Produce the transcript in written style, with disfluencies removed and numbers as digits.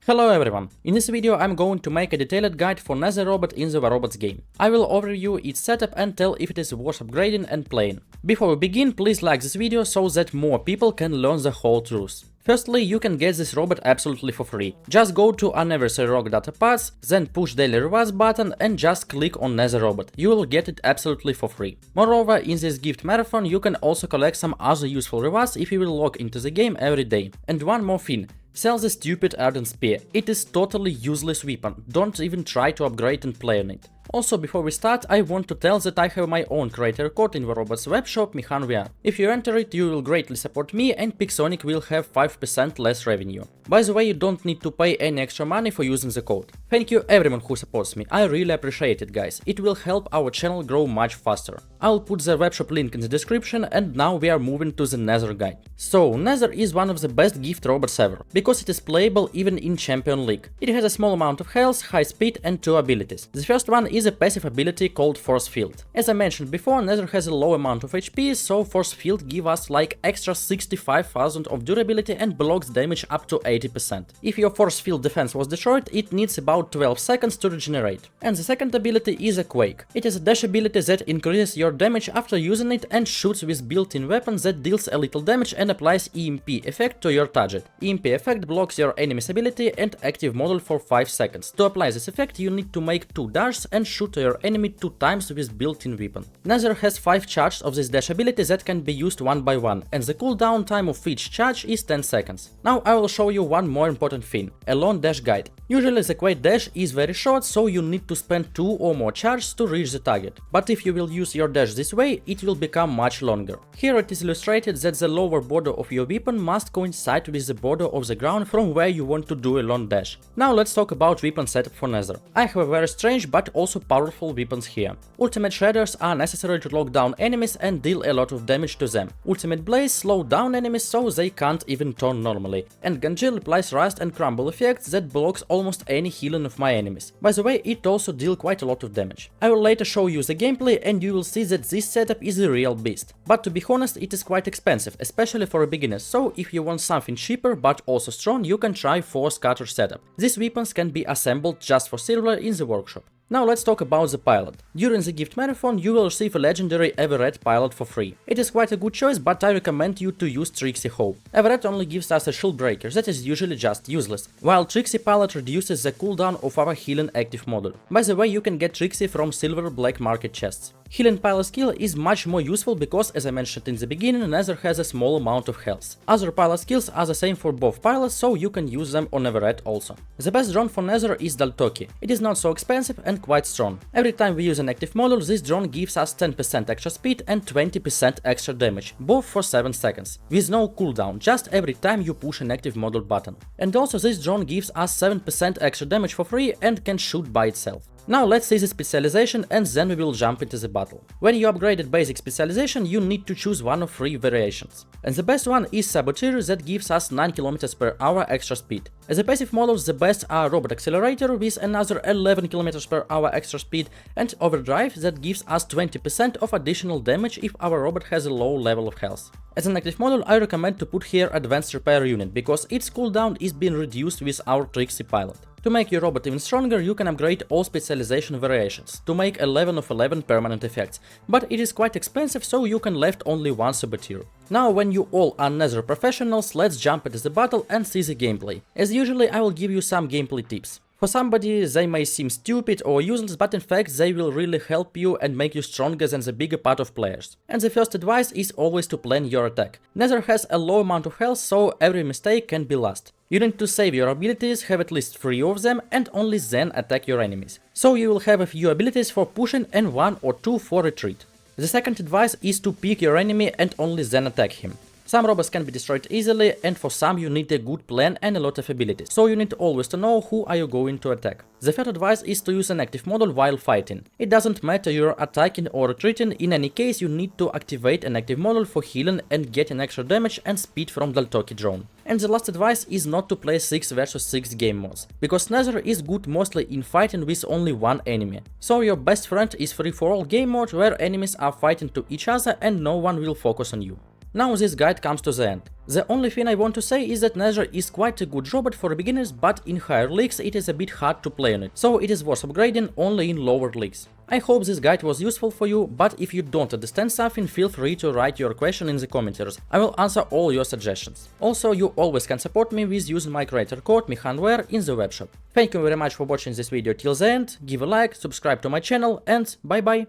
Hello everyone! In this video I'm going to make a detailed guide for Nether robot in the warrobots game. I will overview its setup and tell if it is worth upgrading and playing. Before we begin, please like this video so that more people can learn the whole truth. Firstly, you can get this robot absolutely for free. Just go to Anniversary Rock Data Pass, then push Daily Rewards button and just click on Nether robot. You will get it absolutely for free. Moreover, in this gift marathon you can also collect some other useful rewards if you will log into the game every day. And one more thing. Sell the stupid Ardent Spear. It is totally useless weapon. Don't even try to upgrade and play on it. Also, before we start, I want to tell that I have my own creator code in warrobots webshop MihanVR. If you enter it, you will greatly support me and Pixonic will have 5% less revenue. By the way, you don't need to pay any extra money for using the code. Thank you everyone who supports me, I really appreciate it guys, it will help our channel grow much faster. I'll put the webshop link in the description and now we are moving to the Nether guide. So, Nether is one of the best gift robots ever, because it is playable even in Champion League. It has a small amount of health, high speed and two abilities. The first one is a passive ability called Force Field. As I mentioned before, Nether has a low amount of HP, so Force Field give us like extra 65,000 of durability and blocks damage up to 80%. If your Force Field defense was destroyed, it needs about 12 seconds to regenerate. And the second ability is a Quake. It is a dash ability that increases your damage after using it and shoots with built-in weapon that deals a little damage and applies EMP effect to your target. EMP effect blocks your enemy's ability and active model for 5 seconds. To apply this effect, you need to make 2 dashes and shoot to your enemy 2 times with built-in weapon. Nether has 5 charges of this dash ability that can be used one by one, and the cooldown time of each charge is 10 seconds. Now I will show you one more important thing, a long dash guide. Usually the Quake dash is very short, so you need to spend 2 or more charges to reach the target. But if you will use your dash this way, it will become much longer. Here it is illustrated that the lower border of your weapon must coincide with the border of the ground from where you want to do a long dash. Now let's talk about weapon setup for Nether. I have a very strange but also powerful weapons here. Ultimate Shredders are necessary to lock down enemies and deal a lot of damage to them. Ultimate Blaze slow down enemies so they can't even turn normally. And Ganjil applies Rust and Crumble effects that blocks almost any healing of my enemies. By the way, it also deals quite a lot of damage. I will later show you the gameplay and you will see that this setup is a real beast. But to be honest, it is quite expensive, especially for a beginner, so if you want something cheaper but also strong, you can try Force Cutter setup. These weapons can be assembled just for silver in the workshop. Now let's talk about the pilot. During the gift marathon you will receive a legendary Everett pilot for free. It is quite a good choice, but I recommend you to use Trixie Hope. Everett only gives us a shield breaker that is usually just useless, while Trixie pilot reduces the cooldown of our healing active model. By the way, you can get Trixie from silver black market chests. Healing pilot skill is much more useful because, as I mentioned in the beginning, Nether has a small amount of health. Other pilot skills are the same for both pilots, so you can use them on Everett also. The best drone for Nether is Daltoki. It is not so expensive and quite strong. Every time we use an active model, this drone gives us 10% extra speed and 20% extra damage, both for 7 seconds, with no cooldown, just every time you push an active model button. And also this drone gives us 7% extra damage for free and can shoot by itself. Now let's see the specialization and then we will jump into the battle. When you upgraded basic specialization, you need to choose one of 3 variations. And the best one is Saboteur that gives us 9 km/h extra speed. As a passive models, the best are Robot Accelerator with another 11 km/h extra speed and Overdrive that gives us 20% of additional damage if our robot has a low level of health. As an active model, I recommend to put here Advanced Repair Unit because its cooldown is being reduced with our Trixie pilot. To make your robot even stronger, you can upgrade all specialization variations to make 11 of 11 permanent effects, but it is quite expensive, so you can left only one Saboteur. Now when you all are Nether professionals, let's jump into the battle and see the gameplay. As usually, I will give you some gameplay tips. For somebody they may seem stupid or useless, but in fact they will really help you and make you stronger than the bigger part of players. And the first advice is always to plan your attack. Nether has a low amount of health, so every mistake can be lost. You need to save your abilities, have at least 3 of them, and only then attack your enemies. So you will have a few abilities for pushing and 1 or 2 for retreat. The second advice is to pick your enemy and only then attack him. Some robots can be destroyed easily, and for some you need a good plan and a lot of abilities, so you need always to know who are you going to attack. The third advice is to use an active model while fighting. It doesn't matter you're attacking or retreating, in any case you need to activate an active model for healing and getting extra damage and speed from Daltoki drone. And the last advice is not to play 6 vs 6 game modes, because Nether is good mostly in fighting with only one enemy. So your best friend is free-for-all game mode where enemies are fighting to each other and no one will focus on you. Now this guide comes to the end. The only thing I want to say is that Nether is quite a good robot for beginners, but in higher leagues it is a bit hard to play on it, so it is worth upgrading only in lower leagues. I hope this guide was useful for you, but if you don't understand something, feel free to write your question in the commentaries. I will answer all your suggestions. Also, you always can support me with using my creator code MihanWare in the webshop. Thank you very much for watching this video till the end, give a like, subscribe to my channel, and bye bye!